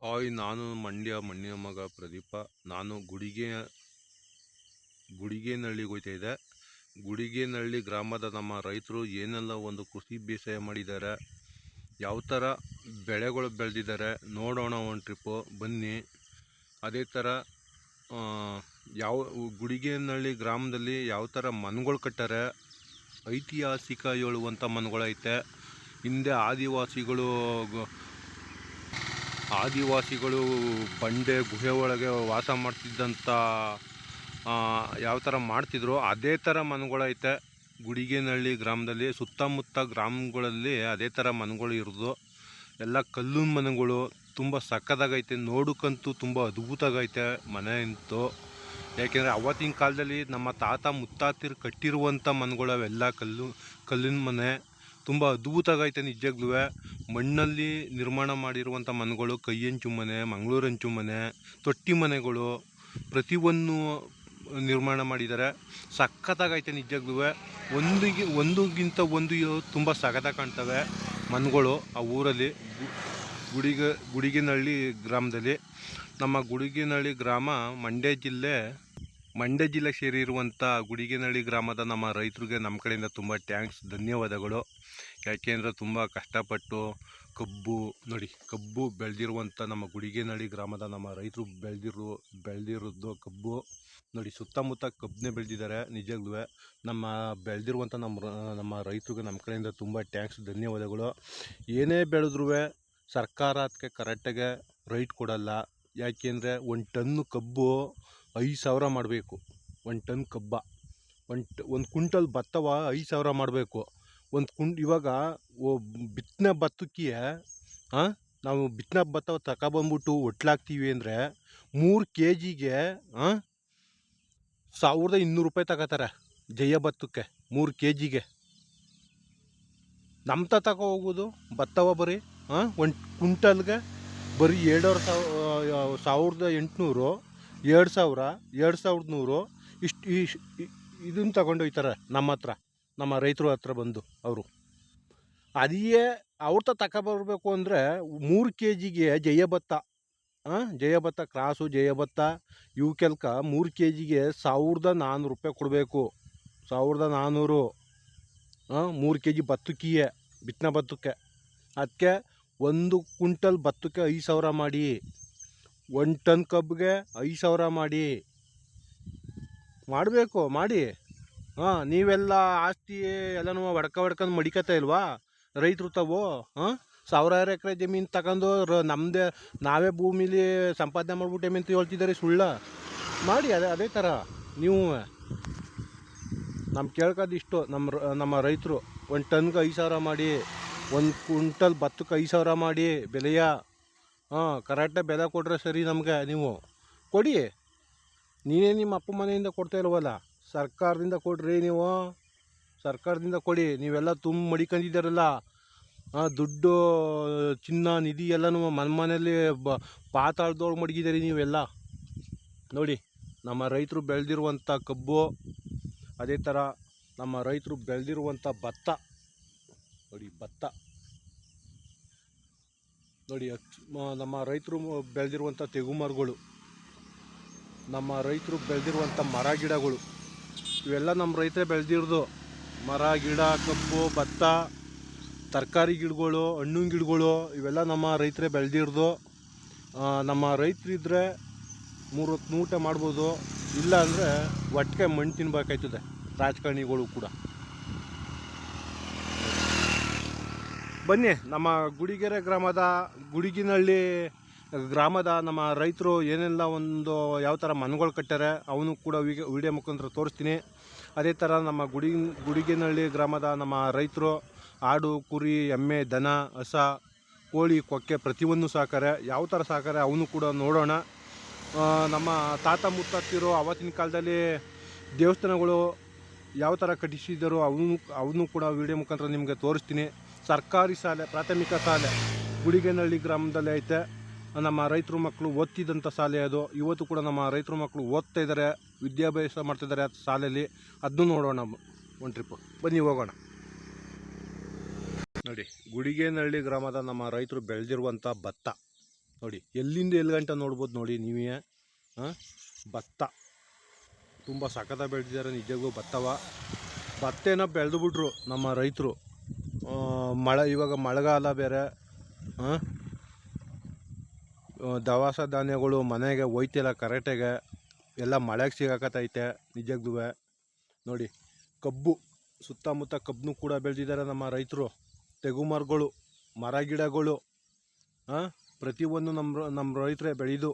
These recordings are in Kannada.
ಹಾಯ್, ನಾನು ಮಂಡ್ಯ ಮಣ್ಣಿನ ಮಗ ಪ್ರದೀಪ. ನಾನು ಗುಡಿಗೇನಹಳ್ಳಿಗೆ ಹೋಗ್ತಾ ಇದ್ದೆ. ಗುಡಿಗೇನಹಳ್ಳಿ ಗ್ರಾಮದ ನಮ್ಮ ರೈತರು ಏನೆಲ್ಲ ಒಂದು ಕೃಷಿ ಬೇಸಾಯ ಮಾಡಿದ್ದಾರೆ, ಯಾವ ಥರ ಬೆಳೆಗಳು ಬೆಳೆದಿದ್ದಾರೆ ನೋಡೋಣ. ಒಂದು ಟ್ರಿಪ್ಪು ಬನ್ನಿ. ಅದೇ ಥರ ಯಾವ ಗುಡಿಗೇನಹಳ್ಳಿ ಗ್ರಾಮದಲ್ಲಿ ಯಾವ ಥರ ಮನೆಗಳು ಕಟ್ಟಾರೆ, ಐತಿಹಾಸಿಕ ಹೇಳುವಂಥ ಮನೆಗಳೈತೆ. ಹಿಂದೆ ಆದಿವಾಸಿಗಳು ಬಂಡೆ ಗುಹೆ ಒಳಗೆ ವಾಸ ಮಾಡ್ತಿದ್ದಂಥ ಯಾವ ಥರ ಮಾಡ್ತಿದ್ರು ಅದೇ ಥರ ಮನೆಗಳೈತೆ ಗುಡಿಗೇನಹಳ್ಳಿ ಗ್ರಾಮದಲ್ಲಿ. ಸುತ್ತಮುತ್ತ ಗ್ರಾಮಗಳಲ್ಲಿ ಅದೇ ಥರ ಮನೆಗಳು ಇರೋದು. ಎಲ್ಲ ಕಲ್ಲಿನ ಮನೆಗಳು, ತುಂಬ ಸಕ್ಕದಾಗೈತೆ. ನೋಡೋಕ್ಕಂತೂ ತುಂಬ ಅದ್ಭುತವಾಗೈತೆ ಮನೆ ಅಂತೂ. ಯಾಕೆಂದರೆ ಅವತ್ತಿನ ಕಾಲದಲ್ಲಿ ನಮ್ಮ ತಾತ ಮುತ್ತಾತಿರು ಕಟ್ಟಿರುವಂಥ ಮನೆಗಳು ಅವೆಲ್ಲ ಕಲ್ಲಿನ ಮನೆ. ತುಂಬ ಅದ್ಭುತವಾಗೈತೆ ನಿಜವಾಗ್ಲೂ. ಮಣ್ಣಲ್ಲಿ ನಿರ್ಮಾಣ ಮಾಡಿರುವಂಥ ಮನೆಗಳು, ಕೈಯಂಚು ಮನೆ, ಮಂಗಳೂರಂಚು ಮನೆ, ತೊಟ್ಟಿ ಮನೆಗಳು ಪ್ರತಿಯೊಂದು ನಿರ್ಮಾಣ ಮಾಡಿದ್ದಾರೆ. ಸಖತ್ತಾಗೈತೆ ನಿಜವಾಗ್ಲೂ. ಒಂದುಗಿಂತ ಒಂದು ತುಂಬ ಸಖತ್ತಾಗಿ ಕಾಣ್ತವೆ ಮನೆಗಳು ಆ ಊರಲ್ಲಿ. ಗುಡಿಗೇನಹಳ್ಳಿ ಗ್ರಾಮದಲ್ಲಿ. ನಮ್ಮ ಗುಡಿಗೇನಹಳ್ಳಿ ಗ್ರಾಮ ಮಂಡ್ಯ ಜಿಲ್ಲೆ ಸೇರಿರುವಂಥ ಗುಡಿಗೇನಹಳ್ಳಿ ಗ್ರಾಮದ ನಮ್ಮ ರೈತರಿಗೆ ನಮ್ಮ ಕಡೆಯಿಂದ ತುಂಬ ಥ್ಯಾಂಕ್ಸ್, ಧನ್ಯವಾದಗಳು. ಯಾಕೆಂದರೆ ತುಂಬ ಕಷ್ಟಪಟ್ಟು ಕಬ್ಬು ಬೆಳೆದಿರುವಂಥ ನಮ್ಮ ಗುಡಿಗೇನಹಳ್ಳಿ ಗ್ರಾಮದ ನಮ್ಮ ರೈತರು ಬೆಳೆದಿರೋದು ಕಬ್ಬು ನೋಡಿ. ಸುತ್ತಮುತ್ತ ಕಬ್ಬನ್ನೇ ಬೆಳೆದಿದ್ದಾರೆ ನಿಜವಾಗ್ಲೂ. ಬೆಳೆದಿರುವಂಥ ನಮ್ಮ ರೈತರಿಗೆ ನಮ್ಮ ಕಡೆಯಿಂದ ತುಂಬ ಥ್ಯಾಂಕ್ಸ್, ಧನ್ಯವಾದಗಳು. ಏನೇ ಬೆಳೆದ್ರೂ ಸರ್ಕಾರ ಅದಕ್ಕೆ ಕರೆಕ್ಟಾಗೆ ರೈಟ್ ಕೊಡಲ್ಲ. ಯಾಕೆಂದರೆ ಒಂದು ಟನ್ನು ಕಬ್ಬು 5,000 ಮಾಡಬೇಕು. ಒಂದು ಟನ್ ಕಬ್ಬ, ಒಂದು ಕ್ವಿಂಟಲ್ ಭತ್ತವ 5,000 ಮಾಡಬೇಕು. ಇವಾಗ ಬಿತ್ತನೆ ಭತ್ತಕ್ಕೆ ನಾವು ಬಿತ್ತನೆ ಭತ್ತ ತಗೊಬಂದ್ಬಿಟ್ಟು ಒಟ್ಲಾಗ್ತೀವಿ ಅಂದರೆ 3 kgಗೆ 1,200 ರೂಪಾಯಿ ತಗೋತಾರೆ. ಜಯ ಭತ್ತಕ್ಕೆ 3 kgಗೆ. ನಮ್ಮ ತಗೋ ಹೋಗೋದು ಭತ್ತವ ಬರೀ ಒಂದು ಕ್ವಿಂಟಲ್ಗೆ ಬರೀ 1,800, 2,000, 2,100 ಇಷ್ಟು ಇದನ್ನು ತಗೊಂಡೋಗ್ತಾರೆ ನಮ್ಮ ರೈತರ ಹತ್ರ ಬಂದು. ಅವರು ಅದೇ ಅವ್ರ ತಗೊಬರ್ಬೇಕು ಅಂದರೆ 3 kgಗೆ ಜಯ ಭತ್ತ ಕ್ರಾಸು ಜಯ ಭತ್ತ ಇವಕ್ಕೆಲ್ಕ 3 kgಗೆ 1,400 ರೂಪಾಯಿ ಕೊಡಬೇಕು. 1,400 3 kg ಭತ್ತಕ್ಕಿಯೇ, ಬಿತ್ತನೆ ಭತ್ತಕ್ಕೆ. ಅದಕ್ಕೆ 1 ಕ್ವಿಂಟಲ್ ಭತ್ತಕ್ಕೆ 5,000 ಮಾಡಿ, 1 ಟನ್ ಕಬ್ಬಿಗೆ 5,000 ಮಾಡಿ. ನೀವೆಲ್ಲ ಆಸ್ತಿ ಎಲ್ಲನೂ ಹೊಡ್ಕೊಂಡು ಮಡಿಕತ್ತ ಇಲ್ವಾ ರೈತರು ತಾವು? 1,000 ಎಕರೆ ಜಮೀನು ತಗೊಂಡು ನಾವೇ ಭೂಮಿಲಿ ಸಂಪಾದನೆ ಮಾಡ್ಬಿಟ್ಟೆ ಅಂತ ಹೇಳ್ತಿದ್ದಾರೆ. ಸುಳ್ಳ ಮಾಡಿ. ಅದೇ ಥರ ನೀವು ಕೇಳ್ಕೋದಿಷ್ಟು. ನಮ್ಮ ರೈತರು 1 ಟನ್ಗೆ 5,000 ಮಾಡಿ, 1 ಕ್ವಿಂಟಲ್ ಭತ್ತಕ್ಕೆ 5,000 ಮಾಡಿ ಬೆಲೆಯ. ಕರೆಕ್ಟಾಗಿ ಬೆಲೆ ಕೊಟ್ಟರೆ ಸರಿ. ನಮಗೆ ನೀವು ಕೊಡಿ. ನೀನೇ ನಿಮ್ಮ ಅಪ್ಪ ಮನೆಯಿಂದ ಕೊಡ್ತಾ ಇಲ್ವಲ್ಲ, ಸರ್ಕಾರದಿಂದ ಕೊಡ್ರಿ. ನೀವು ಸರ್ಕಾರದಿಂದ ಕೊಡಿ. ನೀವೆಲ್ಲ ಮಡಿಕೊಂಡಿದ್ದಾರಲ್ಲ ದುಡ್ಡು, ಚಿನ್ನ, ನಿಧಿ ಎಲ್ಲನೂ ಮನೆಯಲ್ಲಿ ಪಾತಾಳದೊಳಗೆ ಮಡಗಿದ್ದೀರಿ ನೀವೆಲ್ಲ. ನೋಡಿ ನಮ್ಮ ರೈತರು ಬೆಳೆದಿರುವಂಥ ಕಬ್ಬು, ಅದೇ ಥರ ನಮ್ಮ ರೈತರು ಬೆಳೆದಿರುವಂಥ ಭತ್ತ ನೋಡಿ. ನಮ್ಮ ರೈತರು ಬೆಳೆದಿರುವಂಥ ತೆಗುಮರಗಳು, ನಮ್ಮ ರೈತರು ಬೆಳೆದಿರುವಂಥ ಮರ ಗಿಡಗಳು, ಇವೆಲ್ಲ ನಮ್ಮ ರೈತರೇ ಬೆಳೆದಿರೋದು. ಮರ ಗಿಡ, ಕಬ್ಬು, ಭತ್ತ, ತರಕಾರಿ ಗಿಡಗಳು, ಹಣ್ಣಿನ ಗಿಡಗಳು ಇವೆಲ್ಲ ನಮ್ಮ ರೈತರೇ ಬೆಳೆದಿರೋದು. ನಮ್ಮ ರೈತರಿದ್ದರೆ 3 ಹೊತ್ತು ಊಟ ಮಾಡ್ಬೋದು. ಇಲ್ಲ ಅಂದರೆ ಒಟ್ಟಿಗೆ ಮಣ್ಣು ತಿನ್ಬೇಕಾಯ್ತದೆ ರಾಜಕಾರಣಿಗಳು ಕೂಡ. ಬನ್ನಿ, ನಮ್ಮ ಗುಡಿಗೇನಹಳ್ಳಿ ಗ್ರಾಮದ ನಮ್ಮ ರೈತರು ಏನೆಲ್ಲ ಯಾವ ಥರ ಮನೆಗಳು ಕಟ್ಟಾರೆ ಅವನು ಕೂಡ ವಿಡಿಯೋ ಮುಖಾಂತರ ತೋರಿಸ್ತೀನಿ. ಅದೇ ಥರ ನಮ್ಮ ಗುಡಿಗೇನಹಳ್ಳಿ ಗ್ರಾಮದ ನಮ್ಮ ರೈತರು ಆಡು, ಕುರಿ, ಎಮ್ಮೆ, ದನ, ಹಸ, ಕೋಳಿ, ಕೊಕ್ಕೆ ಪ್ರತಿಯೊಂದು ಸಾಕಾರೆ. ಯಾವ ಥರ ಸಾಕಾರೆ ಅವನು ಕೂಡ ನೋಡೋಣ. ನಮ್ಮ ತಾತ ಮುತ್ತಾತಿರು ಅವತ್ತಿನ ಕಾಲದಲ್ಲಿ ದೇವಸ್ಥಾನಗಳು ಯಾವ ಥರ ಕಟ್ಟಿಸಿದರು ಅವನು ಕೂಡ ವಿಡಿಯೋ ಮುಖಾಂತರ ನಿಮಗೆ ತೋರಿಸ್ತೀನಿ. ಸರ್ಕಾರಿ ಶಾಲೆ, ಪ್ರಾಥಮಿಕ ಶಾಲೆ ಗುಡಿಗೇನಹಳ್ಳಿ ಗ್ರಾಮದಲ್ಲಿ ಐತೆ. ನಮ್ಮ ರೈತರು ಮಕ್ಕಳು ಓದ್ತಿದ್ದಂಥ ಶಾಲೆ ಅದು. ಇವತ್ತು ಕೂಡ ನಮ್ಮ ರೈತರು ಮಕ್ಕಳು ಓದ್ತಾ ಇದ್ದಾರೆ, ವಿದ್ಯಾಭ್ಯಾಸ ಮಾಡ್ತಿದ್ದಾರೆ ಆ ಶಾಲೆಯಲ್ಲಿ. ಅದನ್ನು ನೋಡೋಣ ಒಂದು ಟ್ರಿಪ್ಪು. ಬನ್ನಿ ಹೋಗೋಣ. ನೋಡಿ, ಗುಡಿಗೇನಹಳ್ಳಿ ಗ್ರಾಮದ ನಮ್ಮ ರೈತರು ಬೆಳೆದಿರುವಂಥ ಭತ್ತ ನೋಡಿ ಎಲ್ಲಿಂದ ಎಲ್ಲಿ ಗಂಟ ನೋಡ್ಬೋದು ನೋಡಿ ನೀವೇ. ಭತ್ತ ತುಂಬ ಸಖತ ಬೆಳೆದಿದ್ದಾರೆ ನಿಜಕ್ಕೂ. ಭತ್ತನ ಬೆಳೆದು ಬಿಟ್ರು ನಮ್ಮ ರೈತರು. ಇವಾಗ ಮಳೆಗಾಲ ಬೇರೆ, ದವಸ ಧಾನ್ಯಗಳು ಮನೆಗೆ ಹೋಯ್ತಿಲ್ಲ ಕರೆಕ್ಟಾಗೆ, ಎಲ್ಲ ಮಳೆಗೆ ಸಿಗಾಕತ್ತೈತೆ ನಿಜಕ್ಕೂ. ನೋಡಿ ಕಬ್ಬು, ಸುತ್ತಮುತ್ತ ಕಬ್ಬನ್ನು ಕೂಡ ಬೆಳೆದಿದ್ದಾರೆ ನಮ್ಮ ರೈತರು. ತೆಗು ಮರಗಳು, ಮರ ಗಿಡಗಳು, ಪ್ರತಿಯೊಂದು ನಮ್ಮ ರೈತರೇ ಬೆಳೆದು.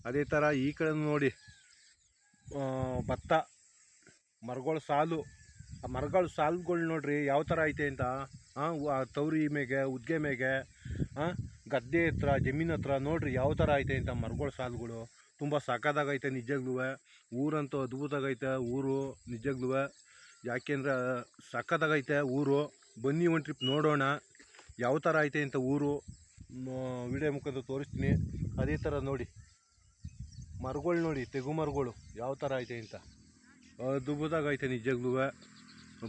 ಅದೇ ಥರ ಈ ಕಡೆ ನೋಡಿ ಭತ್ತ, ಮರಗಳ ಸಾಲು. ಆ ಮರಗಳ ಸಾಲುಗಳು ನೋಡ್ರಿ ಯಾವ ಥರ ಐತೆ ಅಂತ. ತವರಿ ಮೇಗೆ, ಉದ್ಗೆ ಮೇಗೆ, ಗದ್ದೆ ಹತ್ರ, ಜಮೀನು ಹತ್ರ ನೋಡ್ರಿ ಯಾವ ಥರ ಐತೆ ಅಂತ ಮರಗಳ ಸಾಲುಗಳು. ತುಂಬ ಸಖತ್ತಾಗೈತೆ ನಿಜಕ್ಕೂ. ಊರಂತೂ ಅದ್ಭುತವಾಗೈತೆ ಊರು ನಿಜಕ್ಕೂ. ಯಾಕೆಂದ್ರೆ ಸಖತ್ತಾಗೈತೆ ಊರು. ಬನ್ನಿ ಒಂದು ಟ್ರಿಪ್ ನೋಡೋಣ ಯಾವ ಥರ ಐತೆ ಅಂತ ಊರು. ವಿಡಿಯೋ ಮುಖಾಂತರ ತೋರಿಸ್ತೀನಿ. ಅದೇ ಥರ ನೋಡಿ ಮರಗಳು ನೋಡಿ, ತೆಗು ಮರಗಳು ಯಾವ ಥರ ಐತೆ ಅಂತ ಅದ್ಭುತವಾಗೈತೆ ನಿಜಕ್ಕೂ.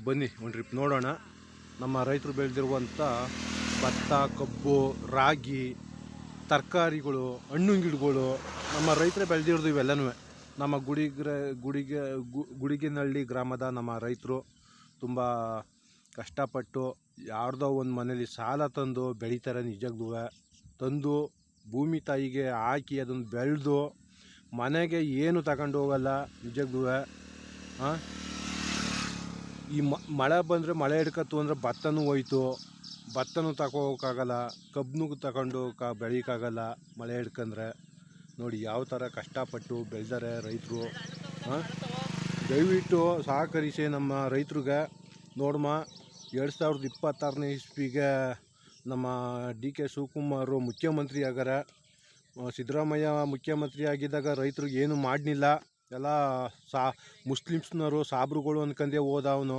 ಬನ್ನಿ ಒಂದು ಟ್ರಿಪ್ ನೋಡೋಣ. ನಮ್ಮ ರೈತರು ಬೆಳೆದಿರುವಂಥ ಭತ್ತ, ಕಬ್ಬು, ರಾಗಿ, ತರಕಾರಿಗಳು, ಹಣ್ಣು ಗಿಡಗಳು ನಮ್ಮ ರೈತರೇ ಬೆಳೆದಿರೋದು ಇವೆಲ್ಲನೂ. ನಮ್ಮ ಗುಡಿಗೆನಹಳ್ಳಿ ಗ್ರಾಮದ ನಮ್ಮ ರೈತರು ತುಂಬ ಕಷ್ಟಪಟ್ಟು ಯಾರ್ದೋ ಒಂದು ಮನೇಲಿ ಸಾಲ ತಂದು ಬೆಳೀತಾರೆ ನಿಜಕ್ಕೂ. ತಂದು ಭೂಮಿ ತಾಯಿಗೆ ಹಾಕಿ ಅದನ್ನು ಬೆಳೆದು ಮನೆಗೆ ಏನು ತಗೊಂಡು ಹೋಗಲ್ಲ ನಿಜಕ್ಕೂ. ಈ ಮಳೆ ಬಂದರೆ, ಮಳೆ ಹಿಡ್ಕತ್ತು ಅಂದರೆ ಭತ್ತನೂ ಹೋಯ್ತು, ಭತ್ತನೂ ತಗೋಕ್ಕಾಗಲ್ಲ, ಕಬ್ಬನ್ನು ತಗೊಂಡು ಬೆಳೀಕ್ಕಾಗಲ್ಲ ಮಳೆ ಹಿಡ್ಕಂದ್ರೆ. ನೋಡಿ ಯಾವ ಥರ ಕಷ್ಟಪಟ್ಟು ಬೆಳೆದಾರೆ ರೈತರು. ದಯವಿಟ್ಟು ಸಹಕರಿಸಿ ನಮ್ಮ ರೈತರಿಗೆ. ನೋಡಮ್ಮ, 2026ನೇ ಇಸ್ವಿಗೆ ನಮ್ಮ ಡಿ ಕೆ ಶಿವಕುಮಾರ್ ಮುಖ್ಯಮಂತ್ರಿ ಆಗ್ಯಾರ. ಸಿದ್ದರಾಮಯ್ಯ ಮುಖ್ಯಮಂತ್ರಿ ಆಗಿದ್ದಾಗ ರೈತರಿಗೆ ಏನು ಮಾಡಲಿಲ್ಲ. ಎಲ್ಲ ಮುಸ್ಲಿಮ್ಸ್ನವರು ಸಾಬ್ರುಗಳು ಅನ್ಕಂದೇ ಹೋದ, ಅವನು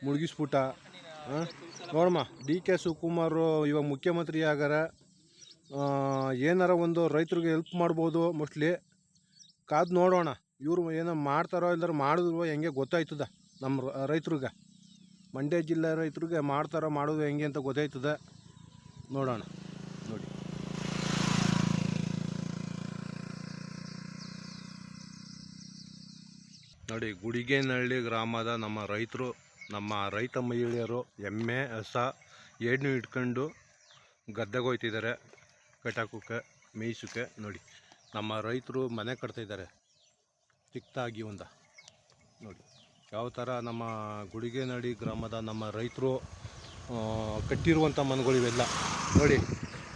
ಮುಳುಗಿಸ್ಬಿಟ್ಟ. ನೋಡಮ್ಮ, ಡಿ ಕೆ ಶಿವಕುಮಾರ್ ಇವಾಗ ಮುಖ್ಯಮಂತ್ರಿ ಆಗ್ಯಾರ. ಏನಾರ ಒಂದು ರೈತರಿಗೆ ಹೆಲ್ಪ್ ಮಾಡ್ಬೋದು ಮೋಸ್ಟ್ಲಿ. ಕಾದು ನೋಡೋಣ, ಇವರು ಏನೋ ಮಾಡ್ತಾರೋ ಇಲ್ದಾರ ಮಾಡಿದ್ರು ಹೆಂಗೆ ಗೊತ್ತಾಯ್ತದ ನಮ್ಮ ರೈತರಿಗೆ. ಮಂಡ್ಯ ಜಿಲ್ಲೆ ರೈತರಿಗೆ ಮಾಡ್ತಾರೋ ಮಾಡೋದು ಹೆಂಗೆ ಅಂತ ಗೊತ್ತಾಯ್ತದೆ. ನೋಡೋಣ. ನೋಡಿ ಗುಡಿಗೆನಹಳ್ಳಿ ಗ್ರಾಮದ ನಮ್ಮ ರೈತರು, ನಮ್ಮ ರೈತ ಮಹಿಳೆಯರು ಎಮ್ಮೆ ಹಸ ಎರಡನ್ನೂ ಇಟ್ಕೊಂಡು ಗದ್ದೆಗೆ ಹೋಗ್ತಿದ್ದಾರೆ ಕಟಾಕಕ್ಕೆ, ಮೇಯ್ಸೋಕ್ಕೆ. ನೋಡಿ ನಮ್ಮ ರೈತರು ಮನೆ ಕಟ್ತಾಯಿದ್ದಾರೆ ಚಿಕ್ಕದಾಗಿ ಒಂದು. ನೋಡಿ ಯಾವ ಥರ ನಮ್ಮ ಗುಡಿಗೆನಹಳ್ಳಿ ಗ್ರಾಮದ ನಮ್ಮ ರೈತರು ಕಟ್ಟಿರುವಂಥ ಮನೆಗಳು ಇವೆಲ್ಲ. ನೋಡಿ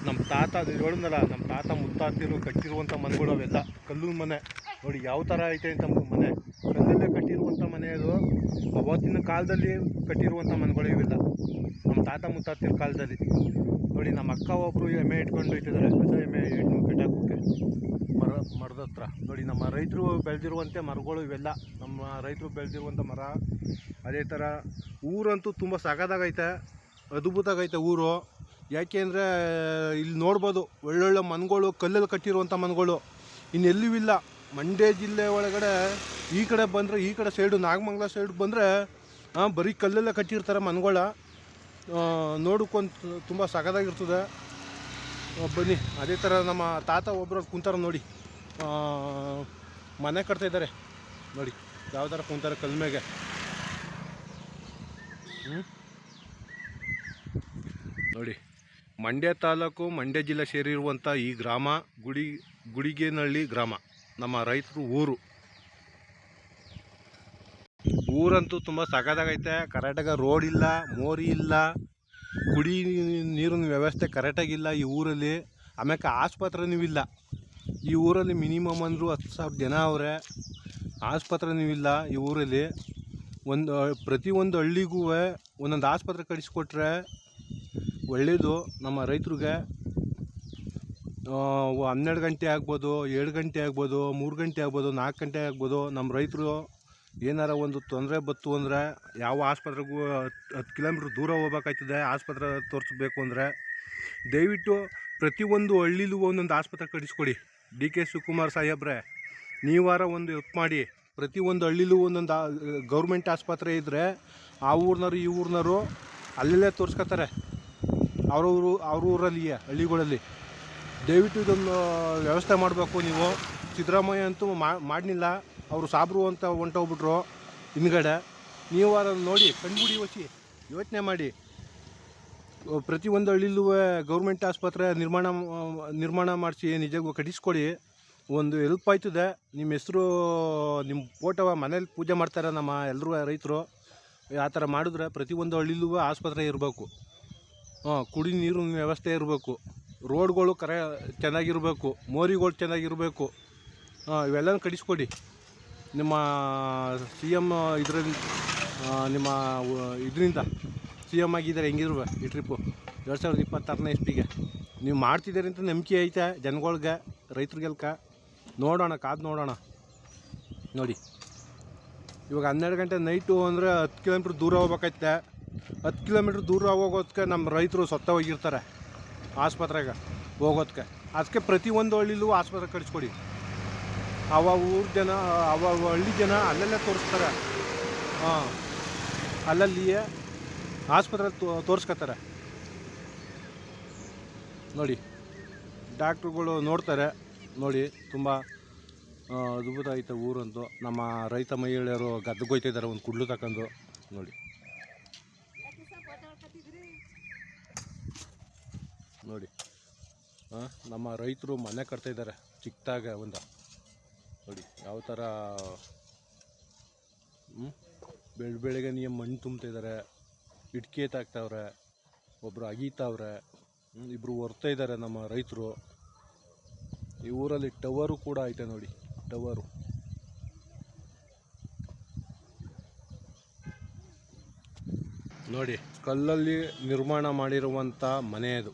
ನಮ್ಮ ತಾತ ಹೇಳಿದ್ನಲ್ಲ, ನಮ್ಮ ತಾತ ಮುತ್ತಾತಿರು ಕಟ್ಟಿರುವಂಥ ಮನೆಗಳು ಅವೆಲ್ಲ ಕಲ್ಲು ಮನೆ. ನೋಡಿ ಯಾವ ಥರ ಐತೆ ಅಂತ ಮನೆ. ಕಲ್ಲಲ್ಲೇ ಕಟ್ಟಿರುವಂಥ ಮನೆ ಅದು. ಅವತ್ತಿನ ಕಾಲದಲ್ಲಿ ಕಟ್ಟಿರುವಂಥ ಮನೆಗಳು ಇವೆಲ್ಲ, ನಮ್ಮ ತಾತ ಮುತ್ತಾತಿರ ಕಾಲದಲ್ಲಿ. ನೋಡಿ ನಮ್ಮ ಅಕ್ಕ ಒಬ್ಬರು ಎಮ್ಮೆ ಇಟ್ಕೊಂಡು ಇಟ್ಟಿದ್ದಾರೆ, ಹೊಸ ಎಮ್ಮೆ ಹೆಣ್ಣು ಕಟ್ಟಾಕೋಕ್ಕೆ ಮರದ ಹತ್ರ. ನೋಡಿ ನಮ್ಮ ರೈತರು ಬೆಳೆದಿರುವಂಥ ಮರಗಳು ಇವೆಲ್ಲ, ನಮ್ಮ ರೈತರು ಬೆಳೆದಿರುವಂಥ ಮರ. ಅದೇ ಥರ ಊರಂತೂ ತುಂಬ ಸಖತ್ತಾಗೈತೆ, ಅದ್ಭುತವಾಗೈತೆ ಊರು. ಯಾಕೆ ಅಂದರೆ ಇಲ್ಲಿ ನೋಡ್ಬೋದು ಒಳ್ಳೊಳ್ಳೆ ಮನೆಗಳು, ಕಲ್ಲಲ್ಲಿ ಕಟ್ಟಿರುವಂಥ ಮನೆಗಳು ಇನ್ನೆಲ್ಲೂ ಇಲ್ಲ. ಮಂಡ್ಯ ಜಿಲ್ಲೆ ಒಳಗಡೆ ಈ ಕಡೆ ಬಂದರೆ, ಈ ಕಡೆ ಸೈಡು ನಾಗಮಂಗಲ ಸೈಡ್ ಬಂದರೆ ಬರೀ ಕಲ್ಲಲ್ಲೇ ಕಟ್ಟಿರ್ತಾರೆ ಮನೆಗಳ. ನೋಡ್ಕೊಂಡು ತುಂಬ ಸಖತ್ತಾಗಿರ್ತದೆ. ಬನ್ನಿ. ಅದೇ ಥರ ನಮ್ಮ ತಾತ ಒಬ್ಬರು ಕುಂತಾರೆ ನೋಡಿ, ಮನೆ ಕಟ್ತಾಯಿದ್ದಾರೆ. ನೋಡಿ ಯಾವ ಥರ ಕುಂತಾರೆ ಕಲ್ಮೇಗೆ. ನೋಡಿ ಮಂಡ್ಯ ತಾಲೂಕು, ಮಂಡ್ಯ ಜಿಲ್ಲೆ ಸೇರಿರುವಂಥ ಈ ಗ್ರಾಮ ಗುಡಿಗೆನಹಳ್ಳಿ ಗ್ರಾಮ, ನಮ್ಮ ರೈತರು ಊರಂತೂ ತುಂಬ ಸಖತ್ತಾಗೈತೆ. ಕರೆಕ್ಟಾಗಿ ರೋಡ್ ಇಲ್ಲ, ಮೋರಿ ಇಲ್ಲ, ಕುಡಿ ನೀರಿನ ವ್ಯವಸ್ಥೆ ಕರೆಕ್ಟಾಗಿಲ್ಲ ಈ ಊರಲ್ಲಿ. ಆಮೇಲೆ ಆಸ್ಪತ್ರೆನೂ ಇಲ್ಲ ಈ ಊರಲ್ಲಿ. ಮಿನಿಮಮ್ ಅಂದರೂ 10,000 ಜನ ಅವರೇ. ಆಸ್ಪತ್ರೆನೂ ಇಲ್ಲ ಈ ಊರಲ್ಲಿ. ಪ್ರತಿಯೊಂದು ಹಳ್ಳಿಗೂ ಒಂದೊಂದು ಆಸ್ಪತ್ರೆ ಕಳಿಸ್ಕೊಟ್ರೆ ಒಳ್ಳೆಯದು ನಮ್ಮ ರೈತರಿಗೆ. 12 ಗಂಟೆ ಆಗ್ಬೋದು, 7 ಗಂಟೆ ಆಗ್ಬೋದು, 3 ಗಂಟೆ ಆಗ್ಬೋದು, 4 ಗಂಟೆ ಆಗ್ಬೋದು. ನಮ್ಮ ರೈತರು ಏನಾರ ಒಂದು ತೊಂದರೆ ಬತ್ತು ಅಂದರೆ ಯಾವ ಆಸ್ಪತ್ರೆಗೂ 10 ಕಿಲೋಮೀಟ್ರ್ ದೂರ ಹೋಗ್ಬೇಕಾಯ್ತದೆ ಆಸ್ಪತ್ರೆ ತೋರಿಸ್ಬೇಕು ಅಂದರೆ. ದಯವಿಟ್ಟು ಪ್ರತಿಯೊಂದು ಹಳ್ಳಿಲೂ ಒಂದೊಂದು ಆಸ್ಪತ್ರೆ ಕಳಿಸ್ಕೊಡಿ. ಡಿ ಕೆ ಶಿವಕುಮಾರ್ ಸಾಹೇಬ್ರೆ, ನೀವಾರ ಒಂದು ಹೆಲ್ಪ್ ಮಾಡಿ. ಪ್ರತಿಯೊಂದು ಹಳ್ಳಿಲೂ ಒಂದೊಂದು ಗೌರ್ಮೆಂಟ್ ಆಸ್ಪತ್ರೆ ಇದ್ದರೆ ಆ ಊರಿನವರು ಈ ಊರಿನವರು ಅಲ್ಲೇ ತೋರಿಸ್ಕೊತಾರೆ ಅವ್ರ ಊರಲ್ಲಿ, ಹಳ್ಳಿಗಳಲ್ಲಿ. ದಯವಿಟ್ಟು ಇದೊಂದು ವ್ಯವಸ್ಥೆ ಮಾಡಬೇಕು ನೀವು. ಸಿದ್ದರಾಮಯ್ಯ ಅಂತೂ ಮಾಡಲಿಲ್ಲ, ಅವರು ಸಾಬ್ರು ಅಂತ ಹೊಂಟೋಗ್ಬಿಟ್ರು ಹಿಂದ್ಗಡೆ. ನೀವು ಅದನ್ನು ನೋಡಿ ಕಂಡುಬಿಡಿ, ಯೋಚನೆ ಮಾಡಿ. ಪ್ರತಿಯೊಂದು ಹಳ್ಳಿಲೂ ಗೌರ್ಮೆಂಟ್ ಆಸ್ಪತ್ರೆ ನಿರ್ಮಾಣ ಮಾಡಿಸಿ ನಿಜಕ್ಕೂ ಕಟ್ಟಿಸ್ಕೊಡಿ. ಒಂದು ಹೆಲ್ಪ್ ಆಯ್ತದೆ. ನಿಮ್ಮ ಹೆಸರು, ನಿಮ್ಮ ಫೋಟೋ ಮನೇಲಿ ಪೂಜೆ ಮಾಡ್ತಾರೆ ನಮ್ಮ ಎಲ್ಲರೂ ರೈತರು. ಆ ಥರ ಮಾಡಿದ್ರೆ ಪ್ರತಿಯೊಂದು ಹಳ್ಳಿಲೂ ಆಸ್ಪತ್ರೆ ಇರಬೇಕು. ಕುಡಿ ನೀರಿನ ವ್ಯವಸ್ಥೆ ಇರಬೇಕು, ರೋಡ್ಗಳು ಚೆನ್ನಾಗಿರಬೇಕು, ಮೋರಿಗಳು ಚೆನ್ನಾಗಿರಬೇಕು. ಇವೆಲ್ಲನೂ ಕಟ್ಟಿಸ್ಕೊಡಿ. ನಿಮ್ಮ CM ನಿಮ್ಮ ಇದರಿಂದ CM ಆಗಿದ್ದಾರೆ, ಹೆಂಗಿರುವ ಈ ಟ್ರಿಪ್ಪು 2026ನೇ ಇಸ್ವಿಗೆ ನೀವು ಮಾಡ್ತಿದ್ದೀರಿ ಅಂತ ನಂಬಿಕೆ ಐತೆ ಜನಗಳ್ಗೆ, ರೈತರಿಗೆಲ್ಕ. ನೋಡೋಣ, ಕಾದು ನೋಡೋಣ. ನೋಡಿ ಇವಾಗ 12 ಗಂಟೆ ನೈಟು ಅಂದರೆ 10 ಕಿಲೋಮೀಟ್ರ್ ದೂರ ಹೋಗ್ಬೇಕೈತೆ. 10 ಕಿಲೋಮೀಟ್ರ್ ದೂರ ಹೋಗೋದಕ್ಕೆ ನಮ್ಮ ರೈತರು ಸತ್ತ ಹೋಗಿರ್ತಾರೆ ಆಸ್ಪತ್ರೆಗೆ ಹೋಗೋದಕ್ಕೆ. ಅದಕ್ಕೆ ಪ್ರತಿಯೊಂದು ಹಳ್ಳಿಲೂ ಆಸ್ಪತ್ರೆ ಕಳಿಸ್ಕೊಡಿ. ಅವ ಊರು ಜನ, ಅವ ಹಳ್ಳಿ ಜನ ಅಲ್ಲಲ್ಲೇ ತೋರಿಸ್ತಾರೆ. ಅಲ್ಲಲ್ಲಿಯೇ ಆಸ್ಪತ್ರೆ ತೋರಿಸ್ಕೊತಾರೆ. ನೋಡಿ ಡಾಕ್ಟ್ರುಗಳು ನೋಡ್ತಾರೆ. ನೋಡಿ ತುಂಬ ಅದ್ಭುತ ಐತೆ ಊರಂತೂ. ನಮ್ಮ ರೈತ ಮಹಿಳೆಯರು ಗದ್ದೆಗೋಯ್ತಿದ್ದಾರೆ ಒಂದು ಕುಡ್ಲು ತಗೊಂಡು. ನೋಡಿ ನೋಡಿ ನಮ್ಮ ರೈತರು ಮನೆ ಕಟ್ತಾಯಿದ್ದಾರೆ ಚಿಕ್ಕದಾಗೆ ಒಂದು. ನೋಡಿ ಯಾವ ಥರ ಬೆಳಗ್ಗೆ ನೀವು ಮಣ್ಣು ತುಂಬ್ತಿದ್ದಾರೆ, ಇಟ್ಕೆ ತಾಕ್ತಾವ್ರೆ, ಒಬ್ಬರು ಅಗೀತಾವ್ರೆ, ಇಬ್ಬರು ಹೊರ್ತಾ ಇದ್ದಾರೆ ನಮ್ಮ ರೈತರು. ಈ ಊರಲ್ಲಿ ಟವರು ಕೂಡ ಐತೆ ನೋಡಿ, ಟವರು. ನೋಡಿ ಕಲ್ಲಲ್ಲಿ ನಿರ್ಮಾಣ ಮಾಡಿರುವಂಥ ಮನೆ ಅದು,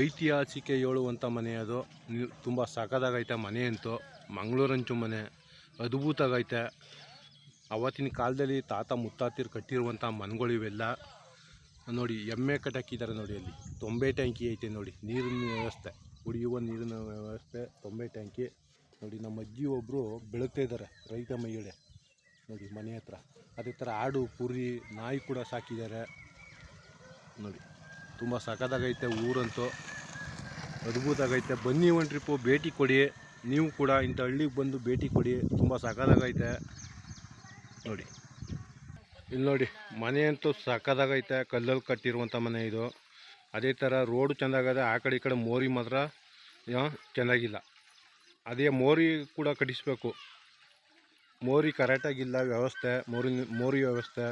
ಐತಿಹಾಸಿಕ ಹೇಳುವಂಥ ಮನೆ ಅದು. ತುಂಬ ಸಖತ್ತಾಗೈತೆ ಮನೆ ಅಂತೂ. ಮಂಗಳೂರಂಚು ಮನೆ ಅದ್ಭುತವಾಗೈತೆ. ಅವತ್ತಿನ ಕಾಲದಲ್ಲಿ ತಾತ ಮುತ್ತಾತಿರು ಕಟ್ಟಿರುವಂಥ ಮನೆಗಳಿವೆಲ್ಲ. ನೋಡಿ ಎಮ್ಮೆ ಕಟ್ಟಾಕಿದ್ದಾರೆ ನೋಡಿ, ಅಲ್ಲಿ ತೊಂಬೆ ಟ್ಯಾಂಕಿ ಐತೆ ನೋಡಿ, ನೀರಿನ ವ್ಯವಸ್ಥೆ, ಕುಡಿಯುವ ನೀರಿನ ವ್ಯವಸ್ಥೆ, ತೊಂಬೆ ಟ್ಯಾಂಕಿ. ನೋಡಿ ನಮ್ಮ ಅಜ್ಜಿ ಒಬ್ಬರು ಬೆಳಗ್ತಾ ಇದ್ದಾರೆ, ರೈತ ಮಹಿಳೆ. ನೋಡಿ ಮನೆ ಹತ್ರ ಅದೇ ಥರ ಆಡು, ಕುರಿ, ನಾಯಿ ಕೂಡ ಸಾಕಿದ್ದಾರೆ. ನೋಡಿ ತುಂಬ ಸಖತ್ತಾಗೈತೆ ಊರಂತೂ, ಅದ್ಭುತವಾಗೈತೆ. ಬನ್ನಿ ಒಂದು ಟ್ರಿಪ್ಪು ಭೇಟಿ ಕೊಡಿ. ನೀವು ಕೂಡ ಇಂಥ ಹಳ್ಳಿಗೆ ಬಂದು ಭೇಟಿ ಕೊಡಿ, ತುಂಬ ಸಖತ್ತಾಗೈತೆ. ನೋಡಿ ಇಲ್ಲಿ ನೋಡಿ ಮನೆ ಅಂತೂ ಸಖತ್ತಾಗೈತೆ, ಕಲ್ಲಲ್ಲಿ ಕಟ್ಟಿರುವಂಥ ಮನೆ ಇದು. ಅದೇ ಥರ ರೋಡು ಚೆಂದಾಗದೆ, ಆ ಕಡೆ ಈ ಕಡೆ ಮೋರಿ ಮಾತ್ರ ಚೆನ್ನಾಗಿಲ್ಲ. ಅದೇ ಮೋರಿ ಕೂಡ ಕಟ್ಟಿಸ್ಬೇಕು. ಮೋರಿ ಕರೆಕ್ಟಾಗಿಲ್ಲ ವ್ಯವಸ್ಥೆ, ಮೋರಿ ವ್ಯವಸ್ಥೆ.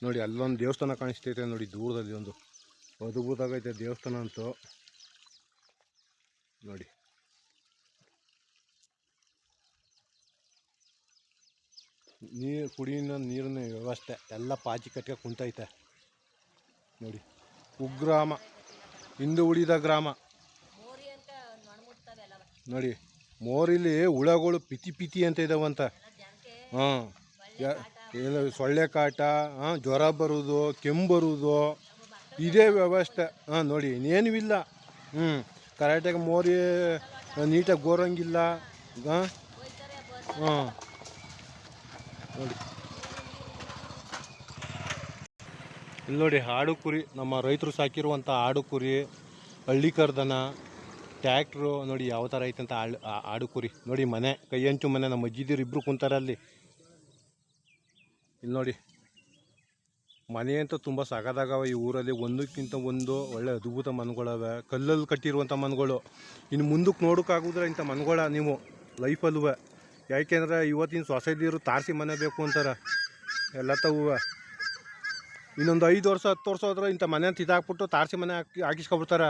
ನೋಡಿ ಅಲ್ಲೊಂದು ದೇವಸ್ಥಾನ ಕಾಣಿಸ್ತೈತೆ ನೋಡಿ ದೂರದಲ್ಲಿ, ಒಂದು ಅದ್ಭುತವಾಗೈತೆ ದೇವಸ್ಥಾನ ಅಂತೂ. ನೋಡಿ ಕುಡಿಯೋ ನೀರಿನ ವ್ಯವಸ್ಥೆ ಎಲ್ಲ ಪಾಚಿ ಕಟ್ಗೆ ಕುಂತೈತೆ. ನೋಡಿ ಕುಗ್ರಾಮ, ಹಿಂದೆ ಉಳಿದ ಗ್ರಾಮ. ನೋಡಿ ಮೋರಿಲಿ ಹುಳಗಳು ಪಿತಿ ಅಂತ ಇದಾವಂತ. ಸೊಳ್ಳೆ ಕಾಟ, ಜ್ವರ ಬರುವುದು, ಕೆಮ್ಮು ಬರುವುದು, ಇದೇ ವ್ಯವಸ್ಥೆ. ನೋಡಿ ಇನ್ನೇನೂ ಇಲ್ಲ. ಕರೆಕ್ಟಾಗಿ ಮೋರಿ ನೀಟಾಗಿ ಗೋರಂಗಿಲ್ಲ. ನೋಡಿ ಇಲ್ಲಿ ನೋಡಿ ಆಡು ಕುರಿ, ನಮ್ಮ ರೈತರು ಸಾಕಿರುವಂಥ ಆಡು ಕುರಿ, ಹಳ್ಳಿ ಕರ್ದನ, ಟ್ಯಾಕ್ಟ್ರು. ನೋಡಿ ಯಾವ ಥರ ಐತಂತ ಆಡು ಕುರಿ. ನೋಡಿ ಮನೆ, ಕೈಯಂಚು ಮನೆ, ನಮ್ಮ ಅಜ್ಜಿದಿರು ಇಬ್ಬರು ಕುಂತಾರೆ ಅಲ್ಲಿ. ಇಲ್ಲಿ ನೋಡಿ ಮನೆ ಅಂತೂ ತುಂಬ ಸಖತ್ತಾಗವೆ ಈ ಊರಲ್ಲಿ. ಒಂದಕ್ಕಿಂತ ಒಂದು ಒಳ್ಳೆ ಅದ್ಭುತ ಮನೆಗಳವೆ, ಕಲ್ಲಲ್ಲಿ ಕಟ್ಟಿರುವಂಥ ಮನೆಗಳು. ಇನ್ನು ಮುಂದಕ್ಕೆ ನೋಡೋಕ್ಕಾಗೋದ್ರೆ ಇಂಥ ಮನೆಗಳ ನೀವು ಲೈಫಲ್ಲೂ. ಯಾಕೆಂದರೆ ಇವತ್ತಿನ ಸೊಸೈಟಿಯವರು ತಾರಸಿ ಮನೆ ಬೇಕು ಅಂತಾರೆ ಎಲ್ಲ ತವು. ಇನ್ನೊಂದು 5 ವರ್ಷ 10 ವರ್ಷ ಹೋದ್ರೆ ಇಂಥ ಮನೆ ತಿದ್ದಾಕ್ಬಿಟ್ಟು ತಾರಸಿ ಮನೆ ಹಾಕಿಸ್ಕೊಬಿಡ್ತಾರೆ.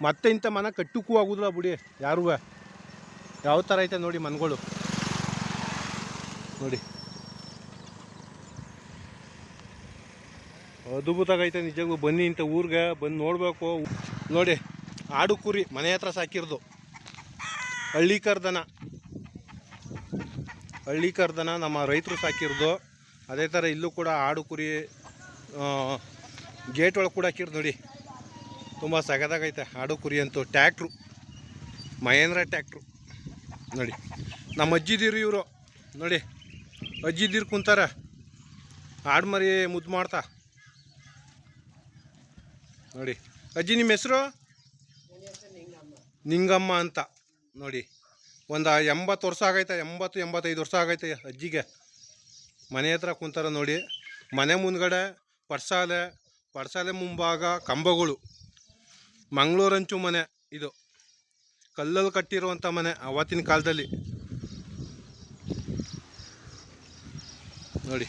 ಮತ್ತೆ ಇಂಥ ಮನೆ ಕಟ್ಟಕ್ಕೂ ಆಗೋದಿಲ್ಲ ಬಿಡಿ ಯಾರೂ. ಯಾವ ಥರ ಐತೆ ನೋಡಿ ಮನೆಗಳು. ನೋಡಿ ಅದ್ಭುತವಾಗೈತೆ ನಿಜಕ್ಕೂ. ಬನ್ನಿ ಇಂಥ ಊರಿಗೆ ಬಂದು ನೋಡಬೇಕು. ನೋಡಿ ಆಡು ಕುರಿ ಮನೆ ಹತ್ರ ಸಾಕಿರೋದು, ಹಳ್ಳಿ ಕರ್ದನ ನಮ್ಮ ರೈತರು ಸಾಕಿರೋದು. ಅದೇ ಥರ ಇಲ್ಲೂ ಕೂಡ ಆಡು ಕುರಿ ಗೇಟ್ ಒಳಗೆ ಕೂಡ ಹಾಕಿರೋದು. ನೋಡಿ ತುಂಬ ಸಖತ್ತಾಗೈತೆ ಆಡು ಕುರಿ ಅಂತೂ. Tractor, Mahindra tractor. ನೋಡಿ ನಮ್ಮ ಅಜ್ಜಿದಿರು ಇವರು. ನೋಡಿ ಅಜ್ಜಿದಿರು ಕುಂತಾರೆ, ಆಡು ಮರಿ ಮುದ್ದು ಮಾಡ್ತಾ. ನೋಡಿ ಅಜ್ಜಿ ನಿಮ್ಮ ಹೆಸರು? ನಿಂಗಮ್ಮ ಅಂತ ನೋಡಿ. ಒಂದು 80 ವರ್ಷ ಆಗೈತೆ, 85 ವರ್ಷ ಆಗೈತೆ ಅಜ್ಜಿಗೆ. ಮನೆ ಹತ್ರ ಕುಂತಾರ ನೋಡಿ. ಮನೆ ಮುಂದ್ಗಡೆ ಪಡ್ಸಾಲೆ ಮುಂಭಾಗ ಕಂಬಗಳು. ಮಂಗಳೂರಂಚು ಮನೆ ಇದು, ಕಲ್ಲಲ್ಲಿ ಕಟ್ಟಿರುವಂಥ ಮನೆ ಅವತ್ತಿನ ಕಾಲದಲ್ಲಿ ನೋಡಿ.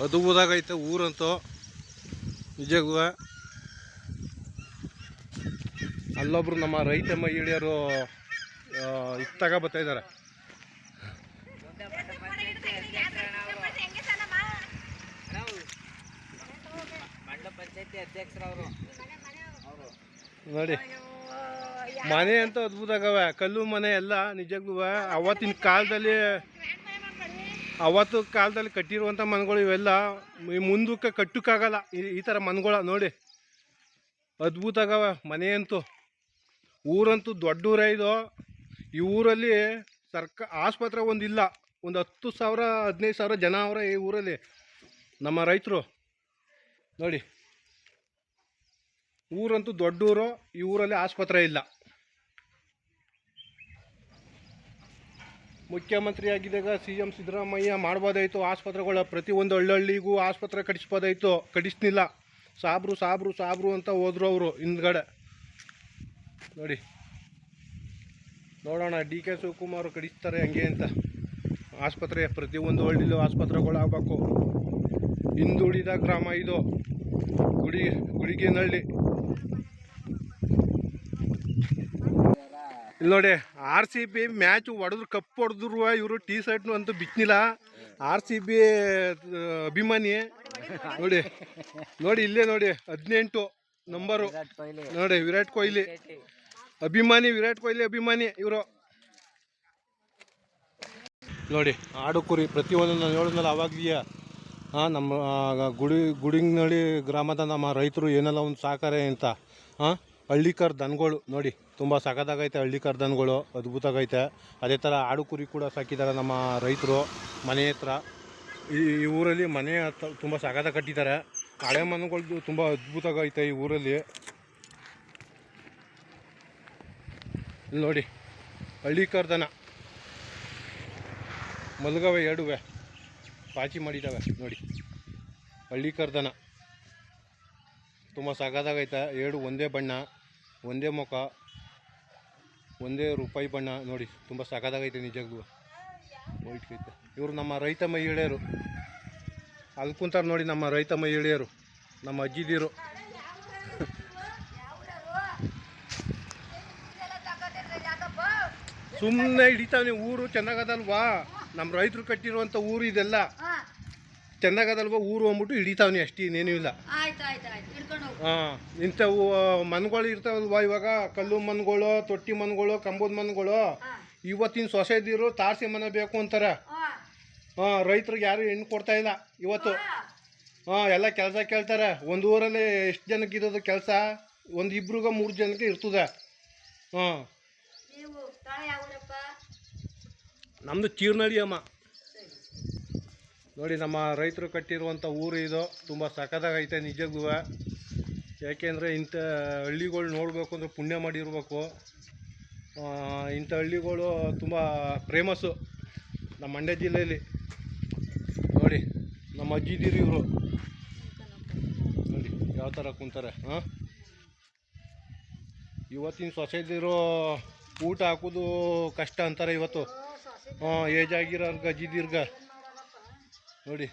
ಅದ್ಭುತಾಗೈತೆ ಊರಂತೂ ನಿಜಗೂ. ಅಲ್ಲೊಬ್ರು ನಮ್ಮ ರೈತ ಮಹಿಳೆಯರು ಇತ್ತಾಗ ಬರ್ತಾ ಇದ್ದಾರೆ. ನೋಡಿ ಮನೆ ಅಂತ ಅದ್ಭುತ ಆಗವೆ, ಕಲ್ಲು ಮನೆ ಎಲ್ಲ ನಿಜಕ್ಕೂ. ಅವತ್ತಿನ ಕಾಲದಲ್ಲಿ ಕಟ್ಟಿರುವಂಥ ಮನೆಗಳು ಇವೆಲ್ಲ ಮುಂದಕ್ಕೆ ಕಟ್ಟಕ್ಕಾಗಲ್ಲ ಈ ಥರ ಮನೆಗಳ ನೋಡಿ. ಅದ್ಭುತ ಆಗವ ಮನೆ ಅಂತೂ. ಊರಂತೂ ದೊಡ್ಡ ಊರೇ ಇದು. ಈ ಊರಲ್ಲಿ ಆಸ್ಪತ್ರೆ ಒಂದಿಲ್ಲ. ಒಂದು 10,000 15,000 ಜನ ಅವರ ಈ ಊರಲ್ಲಿ ನಮ್ಮ ರೈತರು ನೋಡಿ. ಊರಂತೂ ದೊಡ್ಡ ಊರು. ಈ ಊರಲ್ಲಿ ಆಸ್ಪತ್ರೆ ಇಲ್ಲ. ಮುಖ್ಯಮಂತ್ರಿ ಆಗಿದ್ದಾಗ CM ಸಿದ್ದರಾಮಯ್ಯ ಮಾಡ್ಬೋದಾಯಿತು ಆಸ್ಪತ್ರೆಗಳ. ಪ್ರತಿಯೊಂದು ಹಳ್ಳಿಗೂ ಆಸ್ಪತ್ರೆ ಕಟ್ಟಿಸ್ಬೋದಾಯಿತು, ಕಟ್ಟಿಸ್ನಿಲ್ಲ. ಸಾಬ್ರು ಅಂತ ಹೋದ್ರು ಅವರು ಹಿಂದ್ಗಡೆ ನೋಡಿ. ನೋಡೋಣ DK ಶಿವಕುಮಾರ್ ಕಟ್ಟಿಸ್ತಾರೆ ಹಂಗೆ ಅಂತ ಆಸ್ಪತ್ರೆ. ಪ್ರತಿಯೊಂದು ಹಳ್ಳಿಲೂ ಆಸ್ಪತ್ರೆಗಳು ಆಗಬೇಕು. ಹಿಂದುಳಿದ ಗ್ರಾಮ ಇದು ಗುಡಿಗೇನಹಳ್ಳಿ. ಇಲ್ಲಿ ನೋಡಿ, RCB ಮ್ಯಾಚ್ ಹೊಡೆದ್ರು, ಕಪ್ ಹೊಡೆದ್ರು ಇವರು ಟೀ ಶರ್ಟ್ನು ಅಂತೂ ಬಿಚ್ಚನಿಲ್ಲ. RCB ಅಭಿಮಾನಿ ನೋಡಿ ಇಲ್ಲೇ ನೋಡಿ 18 ನಂಬರು ನೋಡಿ. ವಿರಾಟ್ ಕೊಹ್ಲಿ ಅಭಿಮಾನಿ ಇವರು ನೋಡಿ. ಆಡು ಕುರಿ ಪ್ರತಿಯೊಂದು ನಾನು ಹೇಳಿದ್ನಲ್ಲ ಅವಾಗಲಿಯ. ನಮ್ಮ ಗುಡಿಗೇನಹಳ್ಳಿ ಗ್ರಾಮದ ನಮ್ಮ ರೈತರು ಏನೆಲ್ಲ ಒಂದು ಸಾಕಾರೆ ಅಂತ. ಹಳ್ಳಿಕರ್ ದನಗಳು ನೋಡಿ, ತುಂಬ ಸಖತ್ತಾಗೈತೆ. ಹಳ್ಳಿಕರ್ ದನಗಳು ಅದ್ಭುತ ಆಗೈತೆ. ಅದೇ ಥರ ಆಡು ಕುರಿ ಕೂಡ ಸಾಕಿದ್ದಾರೆ ನಮ್ಮ ರೈತರು ಮನೆ ಹತ್ರ. ಈ ಊರಲ್ಲಿ ಮನೆ ಹತ್ರ ತುಂಬ ಸಖತ್ತಾಗಿ ಕಟ್ಟಿದ್ದಾರೆ. ಹಳೆ ಮನೆಗಳದ್ದು ತುಂಬ ಅದ್ಭುತ ಆಗೈತೆ ಈ ಊರಲ್ಲಿ. ಇಲ್ಲಿ ನೋಡಿ ಹಳ್ಳಿಕರ್ ದನ ಮಲ್ಗವೆ, ಎರಡುವೆ ಪಾಚಿ ಮಾಡಿದ್ದಾವೆ ನೋಡಿ. ಹಳ್ಳಿಕರ್ ದನ ತುಂಬ ಸಖತ್ತಾಗೈತೆ. ಎರಡು ಒಂದೇ ಬಣ್ಣ, ಒಂದೇ ಮುಖ, ಒಂದೇ ರೂಪಾಯಿ ಬಣ್ಣ ನೋಡಿ. ತುಂಬ ಸಖತ್ತಾಗೈತೆ ನಿಜಕ್ಕೂ. ವೈಟ್ಗೈತೆ. ಇವರು ನಮ್ಮ ರೈತ ಮಹಿಳೆಯರು ಅಲ್ಲಿ ಕುಂತಾರೆ ನೋಡಿ. ನಮ್ಮ ರೈತ ಮಹಿಳೆಯರು, ನಮ್ಮ ಅಜ್ಜಿದಿರು. ಸುಮ್ಮನೆ ಹಿಡಿತಾವೆ. ಊರು ಚೆನ್ನಾಗದಲ್ವಾ, ನಮ್ಮ ರೈತರು ಕಟ್ಟಿರುವಂಥ ಊರು ಇದೆಲ್ಲ ಚೆನ್ನಾಗದಲ್ವಾ. ಊರು ಅಂದ್ಬಿಟ್ಟು ಹಿಡಿತಾವನಿ ಅಷ್ಟೇ, ಇನ್ನೇನು ಇಲ್ಲ. ಇಂಥವು ಮನ್ಗಳು ಇರ್ತಾವಲ್ವಾ ಇವಾಗ, ಕಲ್ಲು ಮನ್ಗಳು, ತೊಟ್ಟಿ ಮನ್ಗಳು, ಕಂಬದ ಮನ್ಗಳು. ಇವತ್ತಿನ ಸೊಸೈಟಿರು ತಾರಸಿ ಮನೆ ಬೇಕು ಅಂತಾರೆ. ರೈತರಿಗೆ ಯಾರು ಹೆಣ್ಣು ಕೊಡ್ತಾ ಇಲ್ಲ ಇವತ್ತು. ಎಲ್ಲ ಕೆಲಸ ಕೇಳ್ತಾರೆ. ಒಂದು ಊರಲ್ಲಿ ಎಷ್ಟು ಜನಕ್ಕೆ ಇರೋದು ಕೆಲಸ? ಒಂದು 2-3 ಜನಕ್ಕೆ ಇರ್ತದೆ. ನಮ್ಮದು ಚೀರ್ನಳ್ಳಿ ಅಮ್ಮ ನೋಡಿ. ನಮ್ಮ ರೈತರು ಕಟ್ಟಿರುವಂಥ ಊರು ಇದು. ತುಂಬ ಸಖತ್ತಾಗೈತೆ ನಿಜಕ್ಕೂ. ಯಾಕೆಂದರೆ ಇಂಥ ಹಳ್ಳಿಗಳು ನೋಡಬೇಕು ಅಂದರೆ ಪುಣ್ಯ ಮಾಡಿರ್ಬೇಕು. ಇಂಥ ಹಳ್ಳಿಗಳು ತುಂಬ ಫೇಮಸ್ಸು ನಮ್ಮ ಮಂಡ್ಯ ಜಿಲ್ಲೆಯಲ್ಲಿ ನೋಡಿ. ನಮ್ಮ ಅಜ್ಜಿದಿರು ಇವರು ನೋಡಿ ಯಾವ ಥರ ಕುಂತಾರೆ. ಇವತ್ತಿನ ಸೊಸೈಟಿರು ಊಟ ಹಾಕೋದು ಕಷ್ಟ ಅಂತಾರೆ ಇವತ್ತು. ಏಜ್ ಆಗಿರೋರ್ಗೆ ಅಜ್ಜಿದಿರ್ಗ ನೋಡಿ.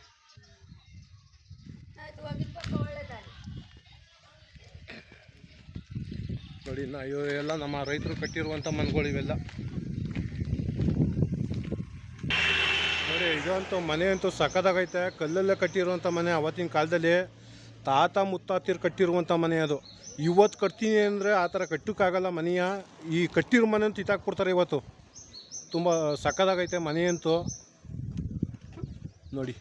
ನೋಡಿ ಇವೆಲ್ಲ ನಮ್ಮ ರೈತರು ಕಟ್ಟಿರುವಂಥ ಮನೆಗಳು ಇವೆಲ್ಲ ನೋಡಿ. ಇದಂತೂ ಮನೆ ಅಂತೂ ಸಖತ್ತಾಗೈತೆ. ಕಲ್ಲಲ್ಲೇ ಕಟ್ಟಿರುವಂಥ ಮನೆ. ಅವತ್ತಿನ ಕಾಲದಲ್ಲಿ ತಾತ ಮುತ್ತಾತಿರು ಕಟ್ಟಿರುವಂಥ ಮನೆ ಅದು. ಇವತ್ತು ಕಟ್ತೀನಿ ಅಂದರೆ ಆ ಥರ ಕಟ್ಟೋಕ್ಕಾಗಲ್ಲ ಮನೆಯ. ಈ ಕಟ್ಟಿರೋ ಮನೆ ಅಂತೂ ಕಿತ್ತಾಕ್ಬಿಡ್ತಾರೆ ಇವತ್ತು. ತುಂಬ ಸಖತ್ತಾಗೈತೆ ಮನೆ ಅಂತೂ ನೋಡಿ.